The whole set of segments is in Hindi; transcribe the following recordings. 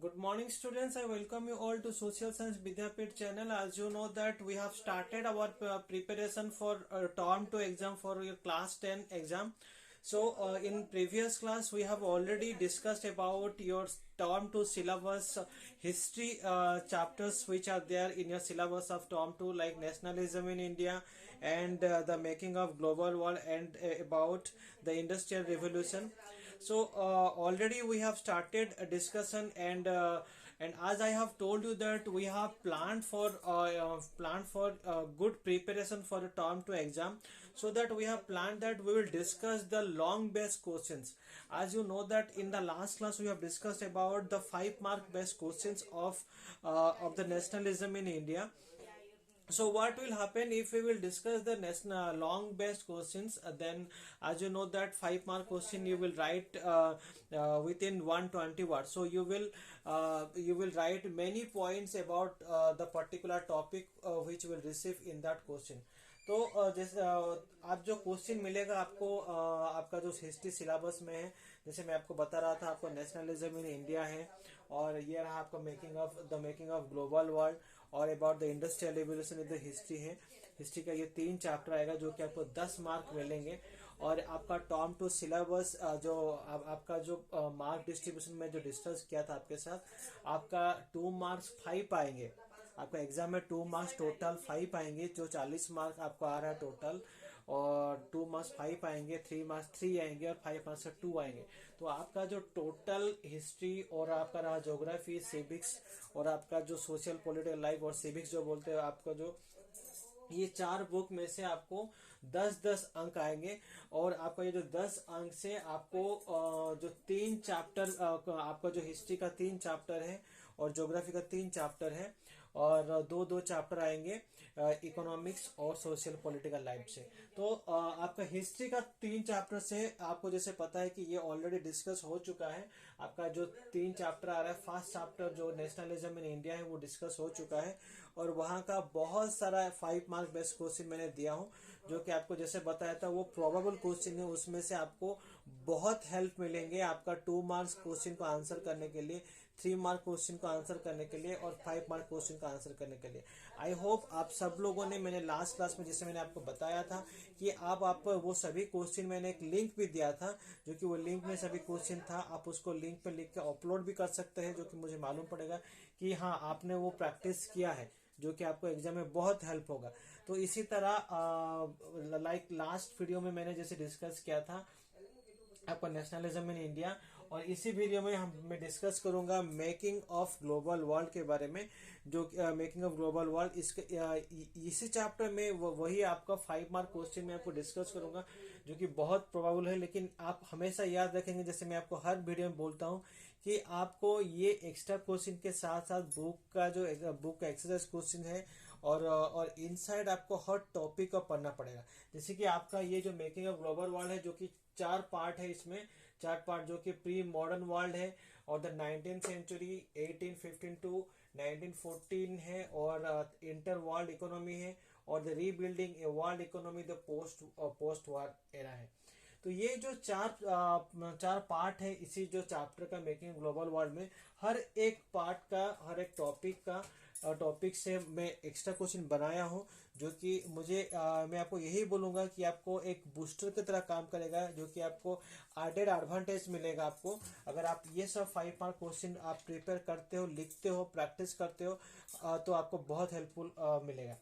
Good morning, students. I welcome you all to Social Science Vidyapeeth channel. As you know that we have started our preparation for term 2 exam for your class 10 exam. So in previous class we have already discussed about your term 2 syllabus history chapters which are there in your syllabus of term 2, like nationalism in India and the making of global world and about the industrial revolution. So already we have started a discussion, and as I have told you that we have planned for good preparation for the term 2 exam. So that we have planned that we will discuss the long based questions. As you know that in the last class we have discussed about the 5 mark based questions of the nationalism in India. So what will happen if we will discuss the national long based questions, then as you know that 5 mark question you will write within 120 words. So you will write many points about the particular topic which will receive in that question. तो जैसे आप जो क्वेश्चन मिलेगा आपको आपका जो हिस्ट्री सिलेबस में है, जैसे मैं आपको बता रहा था, आपको नेशनलिज्म इन इंडिया है, और ये रहा आपका मेकिंग ऑफ ग्लोबल वर्ल्ड, और about the industrial revolution in the history है। हिस्ट्री का ये 3 चैप्टर आएगा जो कि आपको 10 मार्क मिलेंगे। और आपका टर्म 2 सिलेबस जो आपका जो मार्क डिस्ट्रीब्यूशन में जो डिस्कस किया था आपके साथ, आपका 2 मार्क्स 5 आएंगे। आपका एग्जाम में 2 मार्क्स टोटल 5 आएंगे, जो 40 मार्क आपको आ रहा है टोटल, और 2 मार्क्स 5 आएंगे, 3 मार्क्स 3 आएंगे, और 5 मार्क्स 2 आएंगे। तो आपका जो टोटल हिस्ट्री और आपका रहा ज्योग्राफी, सिविक्स और आपका जो सोशल पॉलिटिकल लाइफ और सिविक्स जो बोलते हैं, आपका जो ये 4 बुक में से आपको 10-10 अंक आएंगे। और आपका ये जो 10 अंक से आपको जो 3 चैप्टर, आपका जो हिस्ट्री का 3 चैप्टर है और ज्योग्राफी का 3 चैप्टर है, और 2-2 चैप्टर आएंगे इकोनॉमिक्स और सोशल पॉलिटिकल लाइफ से। तो आपका हिस्ट्री का 3 चैप्टर से आपको जैसे पता है कि ये ऑलरेडी डिस्कस हो चुका है। आपका जो 3 चैप्टर आ रहा है, फर्स्ट चैप्टर जो नेशनलिज्म इन इंडिया है वो डिस्कस हो चुका है, और वहां का बहुत सारा 5 मार्क बेस्ट क्वेश्चन मैंने दिया हूं, जो कि आपको जैसे बताया था वो प्रोबेबल क्वेश्चन है। उसमें से आपको बहुत हेल्प मिलेंगे आपका 2 मार्क्स क्वेश्चन को आंसर करने के लिए, 3 मार्क क्वेश्चन को आंसर करने के लिए, और 5 मार्क क्वेश्चन का आंसर करने के लिए। आई होप आप सब लोगों ने, मैंने लास्ट क्लास में जैसे मैंने आपको बताया था कि आप वो सभी क्वेश्चन, मैंने एक लिंक भी दिया था, जो कि वो लिंक में सभी क्वेश्चन था, आप उसको लिंक पे लिख के अपलोड भी कर सकते हैं, जो कि मुझे मालूम पड़ेगा कि हाँ आपने वो प्रैक्टिस किया है, जो कि आपको एग्जाम में बहुत हेल्प होगा। तो इसी तरह लाइक लास्ट वीडियो में मैंने जैसे डिस्कस किया था आपका नेशनलिज्म इन इंडिया, और इसी वीडियो में मैं डिस्कस करूंगा मेकिंग ऑफ ग्लोबल वर्ल्ड के बारे में, जो मेकिंग ऑफ ग्लोबल वर्ल्ड इसी चैप्टर में वही आपका 5 मार्क क्वेश्चन में आपको डिस्कस करूंगा, जो कि बहुत प्रोबेबल है। लेकिन आप हमेशा याद रखेंगे, जैसे मैं आपको हर वीडियो में बोलता हूं, कि आपको ये एक्स्ट्रा क्वेश्चन के साथ साथ बुक का एक्सरसाइज क्वेश्चन है, और इनसाइड आपको हर टॉपिक का पढ़ना पड़ेगा। जैसे कि आपका ये जो मेकिंग ऑफ ग्लोबल वर्ल्ड है, जो कि 4 पार्ट है, इसमें 4 पार्ट जो कि प्री मॉडर्न वर्ल्ड है, और द 19th सेंचुरी 1815 टू 1914 है, और इंटर वर्ल्ड इकोनॉमी है, और the rebuilding a world economy the post war era है। तो ये जो चार पार्ट है इसी जो चैप्टर का मेकिंग ग्लोबल वर्ल्ड में, हर एक पार्ट का, हर एक टॉपिक से मैं एक्स्ट्रा क्वेश्चन बनाया हूं, जो कि मैं आपको यही बोलूंगा कि आपको एक बूस्टर की तरह काम करेगा, जो कि आपको एडेड एडवांटेज मिलेगा आपको, अगर आप ये सब 5 मार्क क्वेश्चन आप प्रिपेयर करते हो, लिखते हो, प्रैक्टिस करते हो, तो आपको बहुत हेल्पफुल मिलेगा।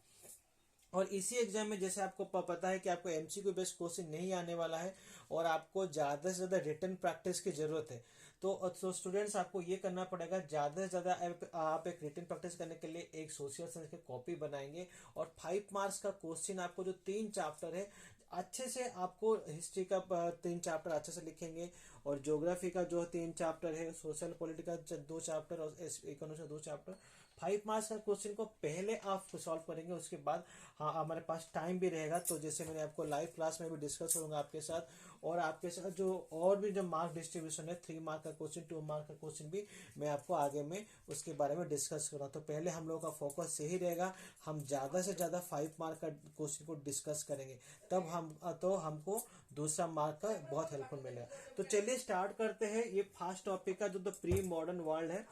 और इसी एग्जाम में जैसे आपको पता है कि आपको एमसीक्यू बेस्ड क्वेश्चन नहीं आने वाला है, और आपको ज्यादा से ज्यादा रिटन प्रैक्टिस की जरूरत है। तो स्टूडेंट्स, आपको ये करना पड़ेगा, ज्यादा से ज्यादा आप एक रिटन प्रैक्टिस करने के लिए एक सोशल साइंस की कॉपी बनाएंगे, और 5 मार्क्स का क्वेश्चन आपको जो 3 चैप्टर है अच्छे से, आपको हिस्ट्री का 3 चैप्टर अच्छे से लिखेंगे, और ज्योग्राफी का जो 3 चैप्टर है, सोशल पॉलिटिकल 2 चैप्टर, और इकोनॉमिक्स का 2 चैप्टर, 5 मार्क्स का क्वेश्चन को पहले आप सॉल्व करेंगे। उसके बाद हाँ हमारे पास टाइम भी रहेगा, तो जैसे मैंने आपको लाइव क्लास में भी डिस्कस करूंगा आपके साथ, और आपके साथ जो और भी जो मार्क डिस्ट्रीब्यूशन है, 3 मार्क का क्वेश्चन, 2 मार्क का क्वेश्चन भी मैं आपको आगे में उसके बारे में डिस्कस करूंगा। तो पहले हम लोगों का फोकस यही रहेगा, हम ज्यादा से ज्यादा 5 मार्क का क्वेश्चन को डिस्कस करेंगे, तब हमको दूसरा मार्क का बहुत हेल्पफुल मिलेगा। तो चलिए स्टार्ट करते हैं ये फर्स्ट टॉपिक का, जो द प्री मॉडर्न वर्ल्ड है।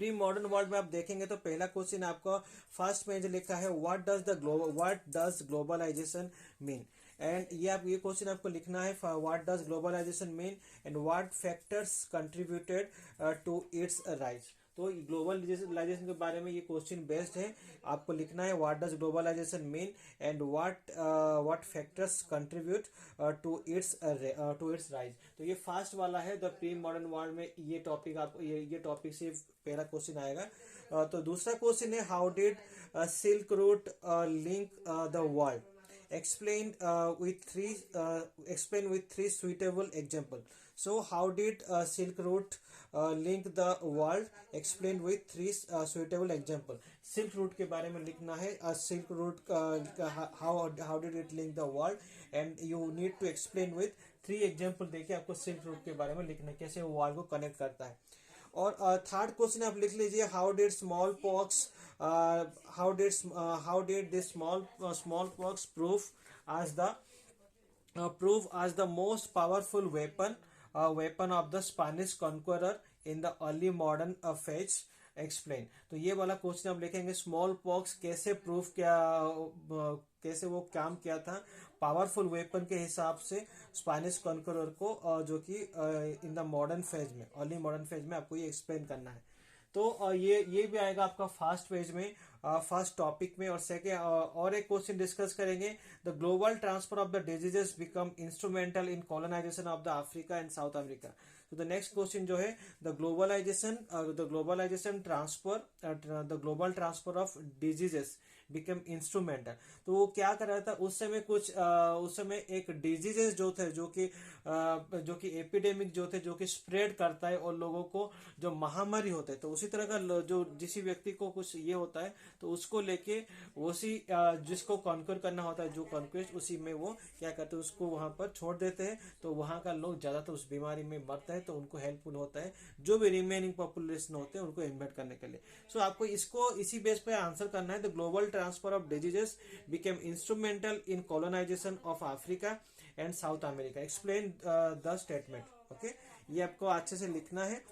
प्री मॉडर्न वर्ल्ड में आप देखेंगे तो पहला क्वेश्चन आपका फर्स्ट में जो लिखा है what does globalization mean, and ये क्वेश्चन आपको लिखना है what does globalization mean and what factors contributed to its rise. तो ग्लोबलाइजेशन के बारे में ये क्वेश्चन बेस्ड है, आपको लिखना है what does globalization mean and what factors contribute to its rise. तो ये फर्स्ट वाला है द प्री मॉडर्न वर्ल्ड में, ये टॉपिक आपको ये टॉपिक से पहला क्वेश्चन आएगा। तो दूसरा क्वेश्चन है how did silk route link the world, explain with three suitable example. So how did silk route link the world, explain with three suitable example। silk route के बारे में लिखना है, silk route how did it link the world, and you need to explain with three example देके आपको silk route के बारे में लिखना है, कैसे वो वर्ल्ड को कनेक्ट करता है। और थर्ड क्वेश्चन आप लिख लीजिए how did small pox small pox proof as the most powerful weapon of the Spanish conqueror in the early modern phase, explain। तो ये वाला क्वेश्चन आप लिखेंगे स्मॉल पॉक्स कैसे प्रूफ किया, कैसे वो काम किया था पावरफुल वेपन के हिसाब से स्पेनिश कॉन्करर को, जो कि इन द मॉडर्न फेज में, अर्ली मॉडर्न फेज में आपको ये एक्सप्लेन करना है। तो ये भी आएगा आपका फर्स्ट पेज में, फर्स्ट टॉपिक में। और सेकेंड और एक क्वेश्चन डिस्कस करेंगे the global transfer of the diseases become instrumental in colonization of the Africa and South America. तो द नेक्स्ट क्वेश्चन जो है the global transfer of diseases become instrumental. तो वो क्या कर रहा था उस समय एक डिजीजेस जो थे जो कि एपिडेमिक जो थे, जो कि स्प्रेड करता है और लोगों को जो महामारी होते हैं, तो उसी तरह का जो जिस व्यक्ति को कुछ ये होता है तो उसको लेके उसी जिसको कॉन्कर करना होता है, जो कॉन्क्वेस्ट, उसी में वो क्या करते हैं उसको वहां पर छोड़ देते हैं, तो वहां का लोग ज्यादातर उस बीमारी में मरता है, तो उनको हेल्पफुल होता है जो भी रिमेनिंग पॉपुलेशन होते हैं उनको इन्वाइट करने के लिए। सो आपको इसको इसी बेस पे आंसर करना है the global transfer of diseases became instrumental in colonization of Africa and South America, explain the statement. Okay, ये आपको अच्छे से लिखना है,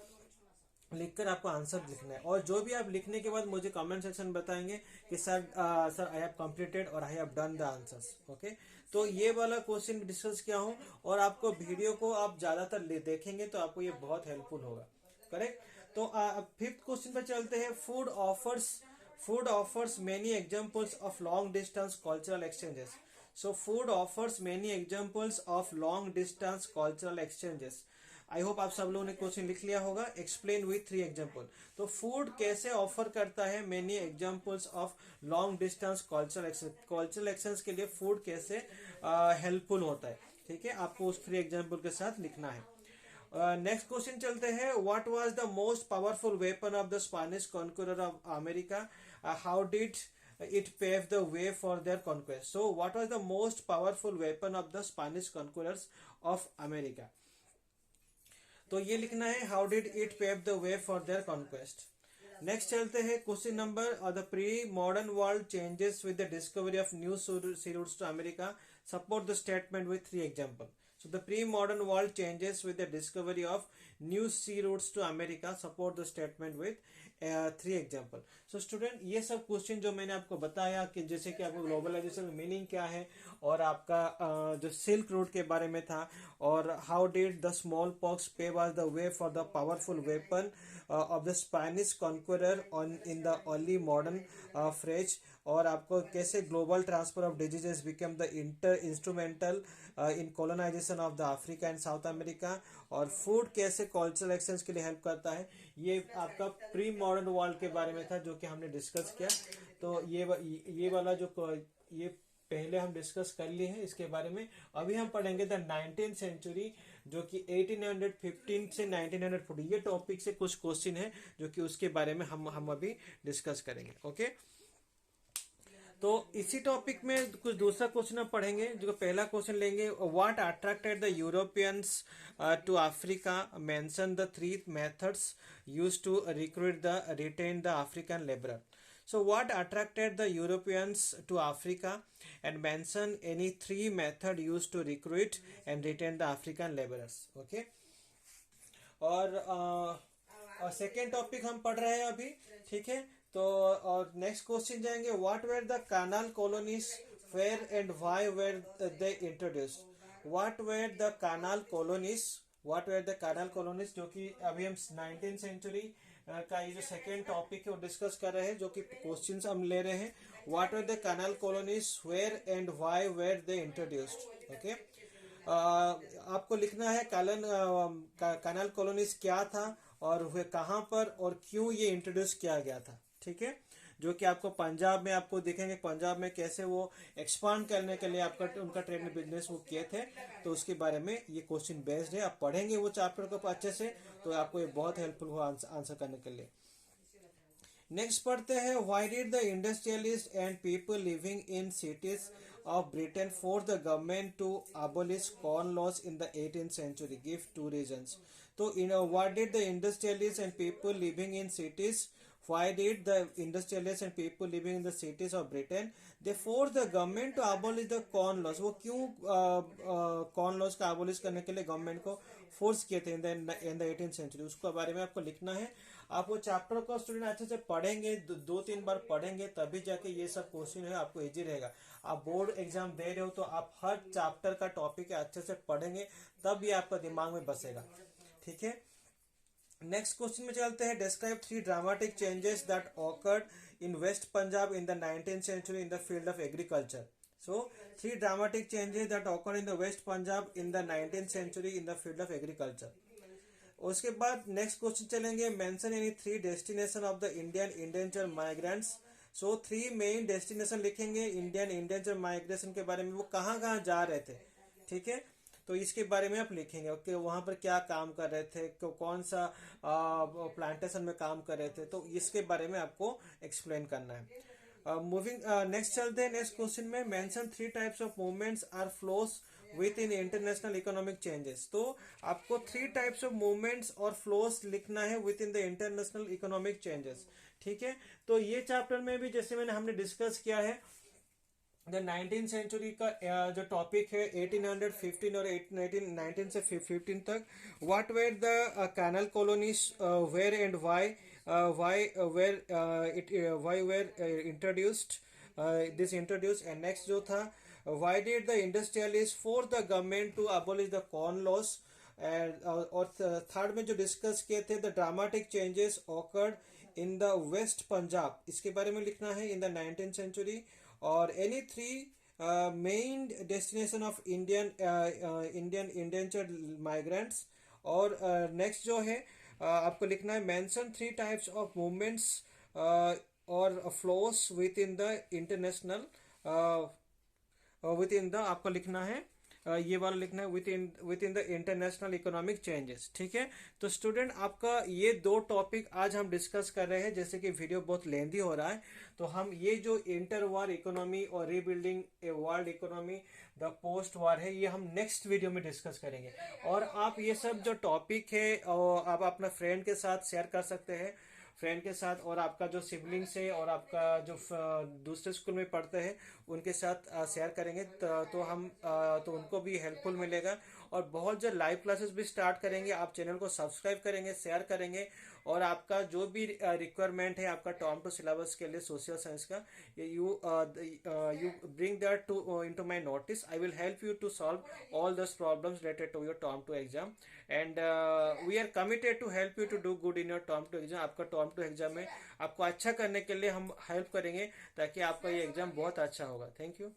लिखकर आपको आंसर लिखना है। और जो भी आप लिखने के बाद मुझे कमेंट सेक्शन बताएंगे कि सर आई हैव कंप्लीटेड और I have done the answers. Okay, तो ये वाला क्वेश्चन डिस्कस किया हूँ, और आपको वीडियो को आप ज्यादातर देखेंगे तो आपको ये बहुत हेल्पफुल होगा। करेक्ट। तो फिफ्थ क्वेश्चन पे चलते हैं। Food offers many examples of long distance cultural exchanges. So food offers many examples of long distance cultural exchanges. I hope आप सब लोगों ने क्वेश्चन लिख लिया होगा। Explain with 3 example. तो फूड कैसे ऑफर करता है many examples of long distance cultural exchange, cultural exchange के लिए फूड कैसे हेल्पफुल होता है। ठीक है, आपको उस 3 एग्जांपल के साथ लिखना है। नेक्स्ट क्वेश्चन चलते हैं। What was the most powerful weapon of the Spanish conqueror of America, how did it paved the way for their conquest। So what was the most powerful weapon of the Spanish conquerors of America? तो ये लिखना है how did it pave the way for their conquest. Next चलते हैं question number the pre modern world changes with the discovery of new sea routes to America, support the statement with 3 example. So the pre modern world changes with the discovery of new sea routes to America, support the statement with 3 example. So student, ये सब क्वेश्चन जो मैंने आपको बताया कि जैसे कि आपको ग्लोबलाइजेशन मीनिंग क्या है, और आपका जो सिल्क रूट के बारे में था, और how did the smallpox pave the way for the powerful weapon of the Spanish conqueror on in the early modern phrase, और आपको कैसे global transfer of diseases become the instrumental in colonization of the Africa and South America, और फूड कैसे कल्चरल एक्सचेंज के लिए हेल्प करता है। ये आपका प्री मॉडर्न वर्ल्ड के बारे में था जो कि हमने डिस्कस किया। तो ये वाला जो ये पहले हम डिस्कस कर लिए हैं इसके बारे में। अभी हम पढ़ेंगे द 19th सेंचुरी, जो कि 1815 से 1940, ये टॉपिक से कुछ क्वेश्चन है जो कि उसके बारे में हम अभी डिस्कस करेंगे। ओके, तो इसी टॉपिक में कुछ दूसरा क्वेश्चन हम पढ़ेंगे। जो पहला क्वेश्चन लेंगे, what attracted the Europeans to Africa, mention the 3 methods used to retain the African labourer. So what attracted the Europeans to Africa, and mention any 3 method used to recruit and retain the African laborers। Okay, और और सेकेंड टॉपिक हम पढ़ रहे हैं अभी, ठीक है। तो और नेक्स्ट क्वेश्चन जाएंगे, what were the canal colonies where and why were they introduced. What were the canal colonies, what were the canal colonies, जो कि अभी हम 19th सेंचुरी का ये जो सेकेंड टॉपिक है वो डिस्कस कर रहे हैं, जो कि क्वेश्चंस हम ले रहे हैं। What were the canal colonies where and why were they introduced. Okay, आपको लिखना है कैनाल कॉलोनीज क्या था और वह कहाँ पर और क्यों ये इंट्रोड्यूस किया गया था, ठीक है। जो कि आपको पंजाब में आपको दिखेंगे, पंजाब में कैसे वो एक्सपांड करने के लिए आपका उनका ट्रेड बिजनेस वो किए थे, तो उसके बारे में ये क्वेश्चन बेस्ड है। आप पढ़ेंगे वो चैप्टर को अच्छे से तो आपको ये बहुत हेल्पफुल हो आंसर करने के लिए। नेक्स्ट पढ़ते हैं, why did the industrialist and people living in cities of Britain forced the government to abolish corn laws in the 18th century? Give two reasons. So, what did the industrialists and people living in cities? Why did the industrialists and people living in the cities of Britain they forced the government to abolish the corn laws? वो क्यों corn laws का abolish करने के लिए गवर्नमेंट को फोर्स किए थे इन द 18th सेंचुरी, उसके बारे में आपको लिखना है। आप वो चैप्टर को स्टूडेंट अच्छे से पढ़ेंगे, दो तीन बार पढ़ेंगे, तभी जाके ये सब क्वेश्चन है आपको इजी रहेगा। आप बोर्ड एग्जाम दे रहे हो तो आप हर चैप्टर का टॉपिक अच्छे से पढ़ेंगे, तब ये आपका दिमाग में बसेगा, ठीक है। नेक्स्ट क्वेश्चन में चलते हैं, describe 3 dramatic changes that occurred in West Punjab in the 19th century in the field of agriculture. So 3 dramatic changes that occurred in the West Punjab in the 19th century in the field of agriculture. उसके बाद नेक्स्ट क्वेश्चन चलेंगे, mention any 3 destination of the Indian indenture migrants. So 3 main destination लिखेंगे इंडियन इंडेंजर माइग्रेशन के बारे में, वो कहाँ कहाँ जा रहे थे, ठीक है। तो इसके बारे में आप लिखेंगे कि वहां पर क्या काम कर रहे थे, कौन सा प्लांटेशन में काम कर रहे थे, तो इसके बारे में आपको एक्सप्लेन करना है। मूविंग नेक्स्ट चलते हैं नेक्स्ट क्वेश्चन में, mention 3 types of movements or flows within international economic changes. तो आपको 3 टाइप्स ऑफ मूवमेंट्स और फ्लोस लिखना है within the international economic changes, ठीक है। तो ये चैप्टर में भी जैसे हमने डिस्कस किया है द 19th सेंचुरी का जो टॉपिक है 1815 और 19 से 15 तक, what were the canal colonies where and why were introduced this introduce. And next जो था, why did the industrialists force the government to abolish the corn laws? और थर्ड में जो डिस्कस किए थे, the dramatic changes occurred in the West Punjab, इसके बारे में लिखना है इन द 19th सेंचुरी। और any 3 main destination of Indian indentured migrants. और नेक्स्ट जो है आपको लिखना है, मेंशन 3 टाइप्स ऑफ मूवमेंट्स और flows within the international within the, आपको लिखना है ये वाला लिखना है within the international economic changes, ठीक है। तो स्टूडेंट आपका ये 2 टॉपिक आज हम डिस्कस कर रहे हैं, जैसे कि वीडियो बहुत लेंथी हो रहा है, तो हम ये जो इंटर वार इकोनॉमी और rebuilding a world economy the post war है, ये हम नेक्स्ट वीडियो में डिस्कस करेंगे। और आप ये सब जो टॉपिक है आप अपना फ्रेंड के साथ शेयर कर सकते हैं, फ्रेंड के साथ, और आपका जो सिबलिंग्स है और आपका जो दूसरे स्कूल में पढ़ते हैं उनके साथ शेयर करेंगे, तो उनको भी हेल्पफुल मिलेगा। और बहुत जल्द लाइव क्लासेस भी स्टार्ट करेंगे। आप चैनल को सब्सक्राइब करेंगे, शेयर करेंगे, और आपका जो भी रिक्वायरमेंट है आपका टर्म टू सिलेबस के लिए सोशल साइंस का, you bring that to into my notice. I will help you to solve all those problems related to your term two exam, and we are committed to help you to do good in your term two exam. आपका टर्म टू एग्जाम में आपको अच्छा करने के लिए हम हेल्प करेंगे, ताकि आपका ये एग्जाम बहुत अच्छा होगा। Thank you.